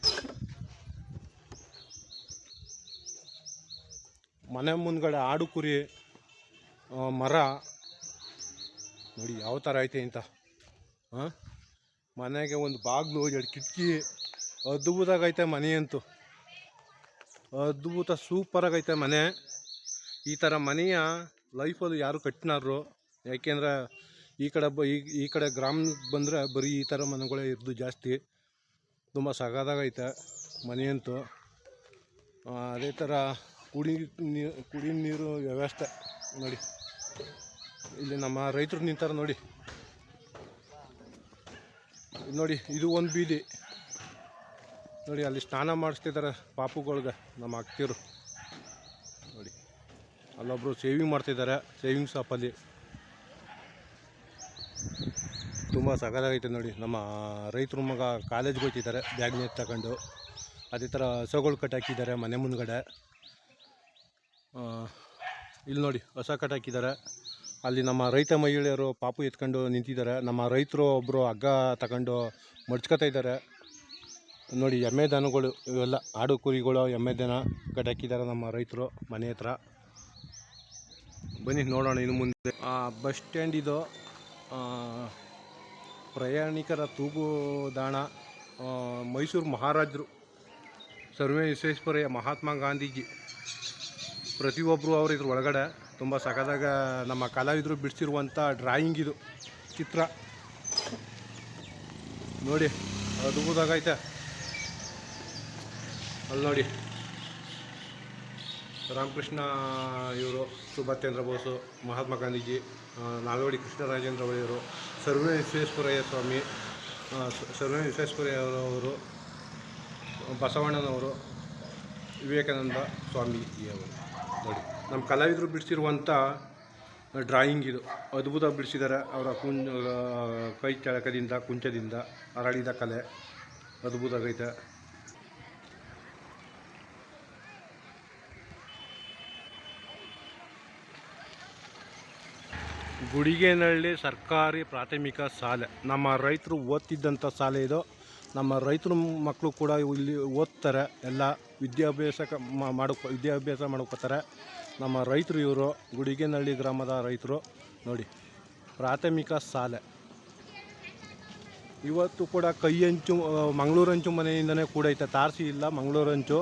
ಮನೆ ಮುಂದ್ಗಡೆ ಆಡು ಕುರಿ, ಮರ ನೋಡಿ ಯಾವ ಥರ ಐತೆ ಅಂತ. ಮನೆಗೆ ಒಂದು ಬಾಗಿಲು, 2 ಕಿಟಕಿ. ಅದ್ಭುತಾಗೈತೆ ಮನೆ ಅಂತೂ. ಅದ್ಭುತ ಸೂಪರಾಗೈತೆ ಮನೆ. ಈ ಥರ ಮನೆಯ ಲೈಫಲ್ಲಿ ಯಾರು ಕಟ್ಟಿನಾರು. ಯಾಕೆಂದ್ರೆ ಈ ಕಡೆ ಗ್ರಾಮಕ್ಕೆ ಬಂದರೆ ಬರೀ ಈ ಥರ ಮನೆಗಳೇ ಇರೋದು ಜಾಸ್ತಿ. ತುಂಬ ಸಗದಾಗೈತೆ ಮನೆಯಂತೂ. ಅದೇ ಥರ ಕುಡಿ ನೀರು ವ್ಯವಸ್ಥೆ ನೋಡಿ. ಇಲ್ಲಿ ನಮ್ಮ ರೈತರು ನಿಂತಾರೆ ನೋಡಿ. ನೋಡಿ ಇದು ಒಂದು ಬೀದಿ ನೋಡಿ. ಅಲ್ಲಿ ಸ್ನಾನ ಮಾಡಿಸ್ತಿದ್ದಾರೆ ಪಾಪುಗಳ್ಗೆ ನಮ್ಮ ಅಕ್ತಿರು ನೋಡಿ. ಅಲ್ಲೊಬ್ಬರು ಸೇವಿಂಗ್ ಮಾಡ್ತಿದ್ದಾರೆ, ಸೇವಿಂಗ್ ಶಾಪಲ್ಲಿ. ತುಂಬ ಸಗದಾಗೈತೆ ನೋಡಿ. ನಮ್ಮ ರೈತರು ಮಗ ಕಾಲೇಜ್ಗೆ ಹೋಗ್ತಿದ್ದಾರೆ ಬ್ಯಾಗ್ನ ತಗೊಂಡು. ಅದೇ ಥರ ಹಸುಗಳು ಕಟ್ಟಾಕಿದ್ದಾರೆ ಮನೆ ಮುಂದ್ಗಡೆ. ಇಲ್ಲಿ ನೋಡಿ ಹೊಸ ಕಟ್ಟಾಕಿದ್ದಾರೆ. ಅಲ್ಲಿ ನಮ್ಮ ರೈತ ಮಹಿಳೆಯರು ಪಾಪು ಎತ್ಕೊಂಡು ನಿಂತಿದ್ದಾರೆ. ನಮ್ಮ ರೈತರು ಒಬ್ಬರು ಹಗ್ಗ ತಗೊಂಡು ಮಡ್ಚ್ಕೊತಾ ಇದ್ದಾರೆ ನೋಡಿ. ಎಮ್ಮೆ ದನಗಳು ಇವೆಲ್ಲ ಆಡು ಕುರಿಗಳು ಎಮ್ಮೆ ದನ ಕಟ್ಟಾಕಿದ್ದಾರೆ ನಮ್ಮ ರೈತರು ಮನೆ ಹತ್ರ. ಬನ್ನಿ ನೋಡೋಣ ಇನ್ನು ಮುಂದೆ. ಬಸ್ ಸ್ಟ್ಯಾಂಡ್ ಇದು. ಪ್ರಯಾಣಿಕರ ತೂಗುದಾಣ. ಮೈಸೂರು ಮಹಾರಾಜರು ಸರ್ವೇ ವಿಶ್ವೇಶ್ವರಯ್ಯ ಮಹಾತ್ಮ ಗಾಂಧೀಜಿ ಪ್ರತಿಯೊಬ್ಬರು ಅವರು ಇದ್ರ ಒಳಗಡೆ. ತುಂಬ ಸಖತ್ತಾಗ ನಮ್ಮ ಕಲಾವಿದರು ಬಿಡಿಸಿರುವಂಥ ಡ್ರಾಯಿಂಗ್ ಇದು ಚಿತ್ರ ನೋಡಿ. ಅದ್ಭುತವಾಗೈತೆ. ಅಲ್ಲಿ ನೋಡಿ ರಾಮಕೃಷ್ಣ ಇವರು, ಸುಭಾಷ್ ಚಂದ್ರ ಬೋಸು, ಮಹಾತ್ಮ ಗಾಂಧೀಜಿ, ನಾಲ್ವಡಿ ಕೃಷ್ಣರಾಜೇಂದ್ರ ಒಡೆಯರು, ಸರ್ವೇ ವಿಶ್ವೇಶ್ವರಯ್ಯ ಸ್ವಾಮಿ, ಸರ್ವೇ ವಿಶ್ವೇಶ್ವರಯ್ಯವರು, ಬಸವಣ್ಣನವರು, ವಿವೇಕಾನಂದ ಸ್ವಾಮೀಜಿಯವರು ನೋಡಿ. ನಮ್ಮ ಕಲಾವಿದರು ಬಿಡಿಸಿರುವಂಥ ಡ್ರಾಯಿಂಗ್ ಇದು. ಅದ್ಭುತ ಬಿಡಿಸಿದ್ದಾರೆ. ಅವರ ಕೈ ಚಳಕದಿಂದ ಕುಂಚದಿಂದ ಅರಳಿದ ಕಲೆ ಅದ್ಭುತ ಆಗೈತೆ. ಗುಡಿಗೇನಹಳ್ಳಿ ಸರ್ಕಾರಿ ಪ್ರಾಥಮಿಕ ಶಾಲೆ ನಮ್ಮ ರೈತರು ಓದ್ತಿದ್ದಂಥ ಶಾಲೆ ಇದು. ನಮ್ಮ ರೈತರ ಮಕ್ಕಳು ಕೂಡ ಇಲ್ಲಿ ಓದ್ತಾರೆ. ಎಲ್ಲ ವಿದ್ಯಾಭ್ಯಾಸ ಮಾಡ್ಕೋತಾರೆ ನಮ್ಮ ರೈತರು. ಇವರು ಗುಡಿಗೇನಹಳ್ಳಿ ಗ್ರಾಮದ ರೈತರು ನೋಡಿ. ಪ್ರಾಥಮಿಕ ಶಾಲೆ ಇವತ್ತು ಕೂಡ ಕೈ ಹಂಚು ಮಂಗಳೂರಂಚು ಮನೆಯಿಂದನೇ ಕೂಡ ಐತೆ. ತಾರಸಿ ಇಲ್ಲ, ಮಂಗಳೂರಂಚು.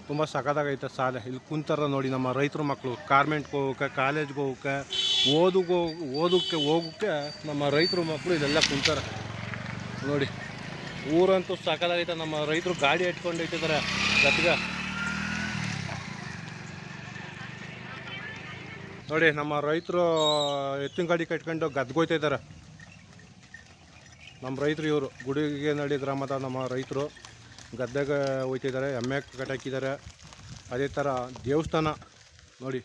ತುಂಬ ಸಖತ್ತಾಗೈತೆ ಶಾಲೆ. ಇಲ್ಲಿ ಕುಂತಾರ ನೋಡಿ ನಮ್ಮ ರೈತರ ಮಕ್ಕಳು. ಕಾರ್ಮೆಂಟ್ಗೆ ಹೋಗೋಕ್ಕೆ, ಕಾಲೇಜ್ಗೆ ಹೋಗೋಕ್ಕೆ, ಹೋಗೋಕ್ಕೆ ನಮ್ಮ ರೈತರ ಮಕ್ಕಳು ಇದೆಲ್ಲ ಕುಂತಾರೆ ನೋಡಿ. ಊರಂತೂ ಸಖತ್ತಾಗೈತೆ. ನಮ್ಮ ರೈತರು ಗಾಡಿ ಇಟ್ಕೊಂಡು ಇಟ್ಟಿದ್ದಾರೆ ಗದ್ಗ ನೋಡಿ. ನಮ್ಮ ರೈತರು ಎತ್ತಿನ ಗಾಡಿ ಕಟ್ಕೊಂಡು ಗದ್ಗೋಯ್ತಾ ಇದ್ದಾರೆ ನಮ್ಮ ರೈತರು. ಇವರು ಗುಡಿಗೇನಹಳ್ಳಿ ಗ್ರಾಮದ ನಮ್ಮ ರೈತರು ಗದ್ದೆಗೆ ಹೋಗ್ತಿದ್ದಾರೆ. ಎಮ್ಮೆ ಕಟ್ಟಾಕಿದ್ದಾರೆ. ಅದೇ ಥರ ದೇವಸ್ಥಾನ ನೋಡಿ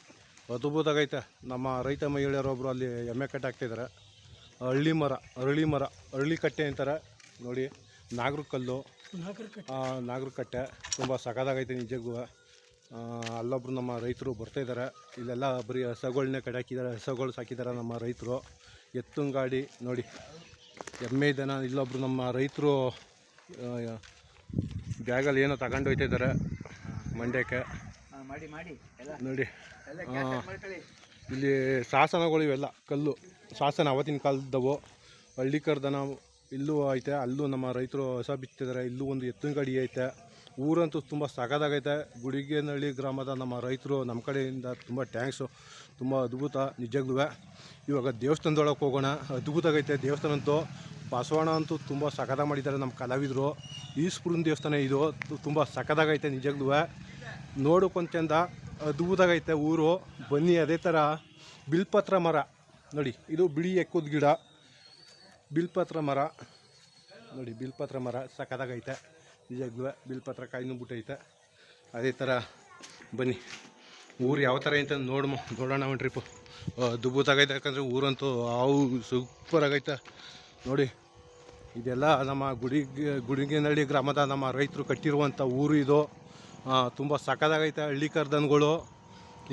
ಅದ್ಭುತವಾಗೈತೆ. ನಮ್ಮ ರೈತ ಮಹಿಳೆಯರೊಬ್ಬರು ಅಲ್ಲಿ ಎಮ್ಮೆ ಕಟ್ಟಾಕ್ತಿದ್ದಾರೆ. ಅರಳಿ ಕಟ್ಟೆ ಅಂತಾರೆ ನೋಡಿ. ನಾಗರಕಲ್ಲು, ನಾಗರಕಟ್ಟೆ ತುಂಬ ಸಖತ್ತಾಗೈತೆ ನಿಜಕ್ಕೂ. ಅಲ್ಲೊಬ್ರು ನಮ್ಮ ರೈತರು ಬರ್ತಾಯಿದ್ದಾರೆ. ಇಲ್ಲೆಲ್ಲ ಬರೀ ಹಸುಗಳನ್ನೇ ಕಟ್ಟಾಕಿದ್ದಾರೆ, ಹಸುಗಳು ಸಾಕಿದ್ದಾರೆ ನಮ್ಮ ರೈತರು. ಎತ್ತಿನ ಗಾಡಿ ನೋಡಿ, ಎಮ್ಮೆ ದನ. ಇಲ್ಲೊಬ್ರು ನಮ್ಮ ರೈತರು ಬ್ಯಾಗಲ್ಲಿ ಏನೋ ತಗೊಂಡು ಹೋಗ್ತಿದ್ದಾರೆ ಮಂಡ್ಯಕ್ಕೆ ನೋಡಿ. ಇಲ್ಲಿ ಶಾಸನಗಳು ಇವೆಲ್ಲ ಕಲ್ಲು ಶಾಸನ ಅವತ್ತಿನ ಕಾಲದವು. ಹಳ್ಳಿಕರ್ದನ ಇಲ್ಲೂ ಐತೆ. ಅಲ್ಲೂ ನಮ್ಮ ರೈತರು ಹೊಸ ಬಿತ್ತಿದ್ದಾರೆ. ಇಲ್ಲೂ ಒಂದು ಎತ್ತಿನ ಗಾಡಿ ಐತೆ. ಊರಂತೂ ತುಂಬ ಸಖತ್ತಾಗೈತೆ. ಗುಡಿಗೇನಹಳ್ಳಿ ಗ್ರಾಮದ ನಮ್ಮ ರೈತರು ನಮ್ಮ ಕಡೆಯಿಂದ ತುಂಬ ಟ್ಯಾಂಕ್ಸು. ತುಂಬ ಅದ್ಭುತ ನಿಜವಾಗ್ಲೂ. ಇವಾಗ ದೇವಸ್ಥಾನದೊಳಗೆ ಹೋಗೋಣ. ಅದ್ಭುತ ಆಗೈತೆ ದೇವಸ್ಥಾನ ಅಂತೂ. ಬಸವಣ್ಣ ಅಂತೂ ತುಂಬ ಸಖತ್ತಾಗಿ ಮಾಡಿದ್ದಾರೆ ನಮ್ಮ ಕಲಾವಿದರು. ಈಶ್ವರನ ದೇವಸ್ಥಾನ ಇದು. ತುಂಬ ಸಖತ್ತಾಗೈತೆ ನಿಜವಾಗ್ಲೂ. ನೋಡೋಕ್ಕೊಂದು ಚೆಂದ, ಅದ್ಭುತವಾಗೈತೆ ಊರು. ಬನ್ನಿ. ಅದೇ ಥರ ಬಿಲ್ಪತ್ರ ಮರ ನೋಡಿ. ಇದು ಬಿಳಿ ಎಕ್ಕದ ಗಿಡ ಬಿಲ್ಪತ್ರ ಮರ ನೋಡಿ. ಬಿಲ್ಪತ್ರ ಮರ ಸಖತ್ತಾಗೈತೆ ನಿಜವಾಗ್ಲೂ. ಬಿಲ್ಪತ್ರ ಕಾಯಿನೂ ಬಿಟ್ಟೈತೆ. ಅದೇ ಥರ ಬನ್ನಿ ಊರು ಯಾವ ಥರ ಐತೆ ನೋಡೋಣ ಒಂದು ಟ್ರಿಪ್ಪು. ಅದ್ಭುತವಾಗೈತೆ. ಯಾಕಂದರೆ ಊರಂತೂ ಸೂಪರ್ ಆಗೈತೆ ನೋಡಿ. ಇದೆಲ್ಲ ನಮ್ಮ ಗುಡಿಗೇನಹಳ್ಳಿ ಗ್ರಾಮದ ನಮ್ಮ ರೈತರು ಕಟ್ಟಿರುವಂಥ ಊರು ಇದು. ತುಂಬ ಸಖತ್ತಾಗೈತೆ. ಹಳ್ಳಿಕರ್ದನಗಳು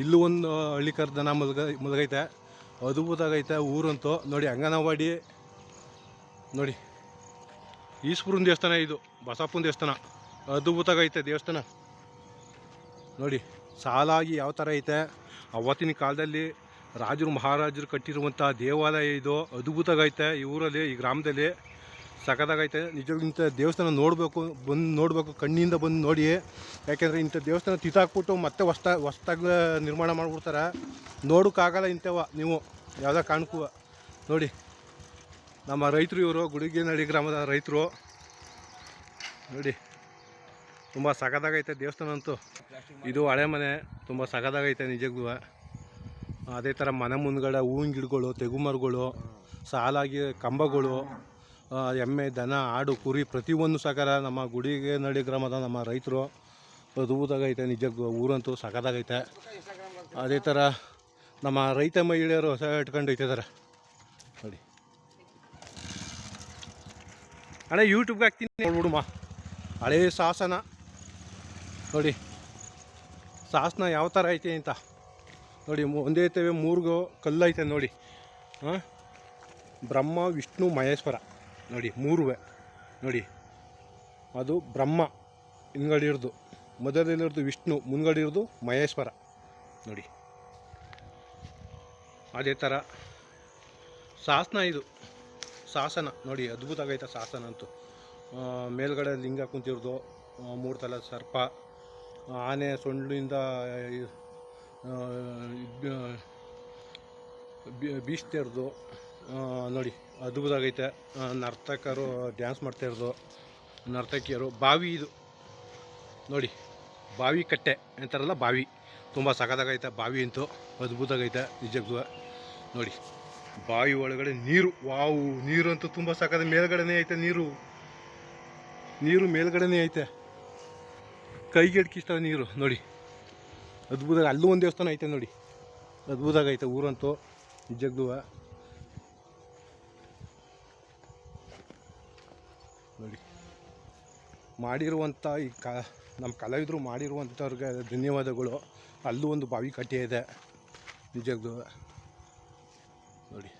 ಇಲ್ಲೂ ಒಂದು ಹಳ್ಳಿಕರ್ದನ ಮಲಗೈತೆ. ಅದ್ಭುತವಾಗೈತೆ ಊರಂತೂ ನೋಡಿ. ಅಂಗನವಾಡಿ ನೋಡಿ. ಈಶ್ವರನ ದೇವಸ್ಥಾನ ಇದು. ಬಸಪ್ಪನ ದೇವಸ್ಥಾನ ಅದ್ಭುತವಾಗೈತೆ ದೇವಸ್ಥಾನ ನೋಡಿ. ಸಾಲಾಗಿ ಯಾವ ಥರ ಐತೆ. ಅವತ್ತಿನ ಕಾಲದಲ್ಲಿ ರಾಜರು ಮಹಾರಾಜರು ಕಟ್ಟಿರುವಂಥ ದೇವಾಲಯ ಇದು. ಅದ್ಭುತವಾಗೈತೆ ಈ ಊರಲ್ಲಿ, ಈ ಗ್ರಾಮದಲ್ಲಿ ಸಖತ್ತಾಗೈತೆ. ನಿಜವಾಗ್ಲೂ ಇಂಥ ದೇವಸ್ಥಾನ ನೋಡಬೇಕು, ಬಂದು ನೋಡಬೇಕು, ಕಣ್ಣಿಂದ ಬಂದು ನೋಡಿ. ಯಾಕೆಂದರೆ ಇಂಥ ದೇವಸ್ಥಾನ ತಿತ್ತಾಕ್ಬಿಟ್ಟು ಮತ್ತೆ ಹೊಸ್ದಾಗಿ ನಿರ್ಮಾಣ ಮಾಡಿಬಿಡ್ತಾರೆ. ನೋಡೋಕ್ಕಾಗಲ್ಲ ಇಂಥವ ನೀವು ಯಾವುದೇ ಕಾರಣಕ್ಕೂ. ನೋಡಿ ನಮ್ಮ ರೈತರು ಇವರು, ಗುಡಿಗೆನಹಳ್ಳಿ ಗ್ರಾಮದ ರೈತರು. ನೋಡಿ ತುಂಬ ಸಖತ್ತಾಗೈತೆ ದೇವಸ್ಥಾನ ಅಂತೂ. ಇದು ಹಳೆ ಮನೆ, ತುಂಬ ಸಖತ್ತಾಗೈತೆ ನಿಜಕ್ಕೂ. ಅದೇ ಥರ ಮನೆ ಮುಂದ್ಗಡೆ ಹೂವಿನ ಗಿಡಗಳು, ತೆಗುಮರಗಳು, ಸಾಲಾಗಿ ಕಂಬಗಳು, ಎಮ್ಮೆ, ದನ, ಆಡು, ಕುರಿ ಪ್ರತಿಯೊಂದು ಸಕರ ನಮ್ಮ ಗುಡಿಗೆನಹಳ್ಳಿ ಗ್ರಾಮದ ನಮ್ಮ ರೈತರು. ಅದ್ಭುತವಾಗೈತೆ ನಿಜಕ್ಕೂ. ಊರಂತೂ ಸಖತ್ತಾಗೈತೆ. ಅದೇ ಥರ ನಮ್ಮ ರೈತ ಮಹಿಳೆಯರು ಹೊಸ ಇಟ್ಕೊಂಡು ಹೋಗ್ತಿದ್ದಾರೆ ನೋಡಿ. ಅಣ್ಣ ಯೂಟ್ಯೂಬ್ಗೆ ಹಾಕ್ತೀನಿ ನೋಡ್ಬಿಡುಮ್ಮ. ಹಳೇ ಶಾಸನ ನೋಡಿ, ಶಾಸನ ಯಾವ ಥರ ಐತೆ ಅಂತ ನೋಡಿ. ಒಂದೇ ಐತವೆ, 3 ಕಲ್ಲು ಐತೆ ನೋಡಿ. ಬ್ರಹ್ಮ, ವಿಷ್ಣು, ಮಹೇಶ್ವರ ನೋಡಿ, 3 ನೋಡಿ. ಅದು ಬ್ರಹ್ಮ ಹಿಂದ್ಗಡೆ ಇರೋದು, ಮೊದಲಲ್ಲಿರೋದು ವಿಷ್ಣು, ಮುಂದ್ಗಡೆ ಇರೋದು ಮಹೇಶ್ವರ ನೋಡಿ. ಅದೇ ಥರ ಶಾಸನ, ಇದು ಶಾಸನ ನೋಡಿ. ಅದ್ಭುತ ಆಗೈತೆ ಶಾಸನ ಅಂತೂ. ಮೇಲ್ಗಡೆ ಲಿಂಗ ಕುಂತಿರೋದು, 3 ತಲೆ ಸರ್ಪ, ಆನೆ ಸೊಂಡಿಲಿಂದ ಬೀಸ್ತಿರೋದು ನೋಡಿ. ಅದ್ಭುತ ಆಗೈತೆ. ನರ್ತಕರು ಡ್ಯಾನ್ಸ್ ಮಾಡ್ತಾಯಿರೋದು, ನರ್ತಕಿಯರು. ಬಾವಿ ಇದು ನೋಡಿ, ಬಾವಿ ಕಟ್ಟೆ ಅಂತಾರಲ್ಲ, ಬಾವಿ. ತುಂಬ ಸಖತ್ತಾಗೈತೆ ಬಾವಿ ಅಂತೂ. ಅದ್ಭುತ ಆಗೈತೆ ನಿಜಕ್ಕೂ ನೋಡಿ. ಬಾವಿ ಒಳಗಡೆ ನೀರು, ವಾವು, ನೀರಂತೂ ತುಂಬ ಸಖತ್. ಮೇಲ್ಗಡೆನೇ ಐತೆ ನೀರು ಮೇಲ್ಗಡೆನೇ ಐತೆ. ಕೈಗೆ ಎಡ್ಕಿಸ್ತವೆ ನೀರು ನೋಡಿ. ಅದ್ಭುತ. ಅಲ್ಲೂ ಒಂದು ದೇವಸ್ಥಾನ ಐತೆ ನೋಡಿ. ಅದ್ಭುತ ಆಗೈತೆ ಊರಂತೂ ನಿಜಕ್ಕೂ ನೋಡಿ. ಮಾಡಿರುವಂಥ ಈ ನಮ್ಮ ಕಲಾವಿದರು ಮಾಡಿರುವಂಥವ್ರಿಗೆ ಧನ್ಯವಾದಗಳು. ಅಲ್ಲೂ ಒಂದು ಬಾವಿ ಕಟ್ಟೆ ಇದೆ ನಿಜಕ್ಕೂ ನೋಡಿ.